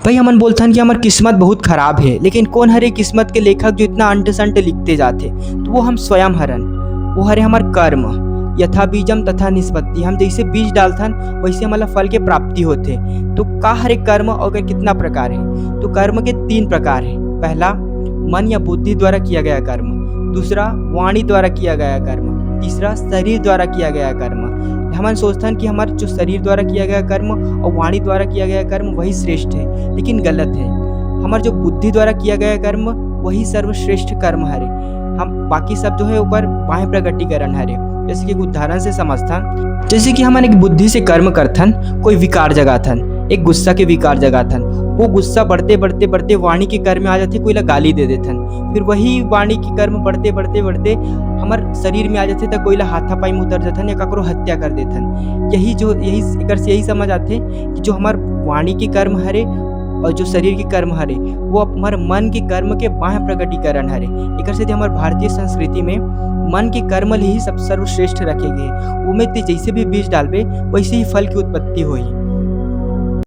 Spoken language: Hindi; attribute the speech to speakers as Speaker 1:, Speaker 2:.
Speaker 1: भाई हमन बोलथन कि हमार किस्मत बहुत खराब है, लेकिन कौन हरे किस्मत के लेखक जो इतना अंट संट लिखते जाते, तो वो हम स्वयं हरन। वो हरे हमार कर्म। यथा बीजम तथा निष्पत्ति। हम जैसे बीज डालथन वैसे हमारा फल के प्राप्ति होते। तो का हरे कर्म और कितना प्रकार है? तो कर्म के 3 प्रकार है। पहला, मन या बुद्धि द्वारा किया गया कर्म। दूसरा, वाणी द्वारा किया गया कर्म। तीसरा, शरीर द्वारा किया गया कर्म। हम सोचते कि हमारे जो शरीर द्वारा किया गया कर्म और वाणी द्वारा किया गया कर्म वही श्रेष्ठ है, लेकिन गलत है। हमारे जो बुद्धि द्वारा किया गया कर्म वही सर्वश्रेष्ठ कर्म हरे। हम बाकी सब जो है ऊपर बाह्य प्रकटीकरण हरे। जैसे कि उदाहरण से समझथन, जैसे कि हमारे एक बुद्धि से कर्म करथन, कोई विकार जगाथन, एक गुस्सा के विकार जगाथन। वो गुस्सा बढ़ते बढ़ते बढ़ते वाणी के कर्म में आ जाते, कोई ला गाली दे देथन। फिर वही वाणी के कर्म बढ़ते बढ़ते बढ़ते हमार शरीर में आ जाते, तो कोई ला हाथापाई में उतर जाथन या ककरो हत्या कर देथन। यही समझ आते कि जो हमार वाणी के कर्म हरे और जो शरीर के कर्म हरे वो हमारे मन के कर्म के बाह्य प्रकटीकरण हरे। एक से हमारे भारतीय संस्कृति में मन के कर्म ही सब सर्वश्रेष्ठ रखे गए। वो में जैसे भी बीज डालबे वैसे ही फल की उत्पत्ति होई।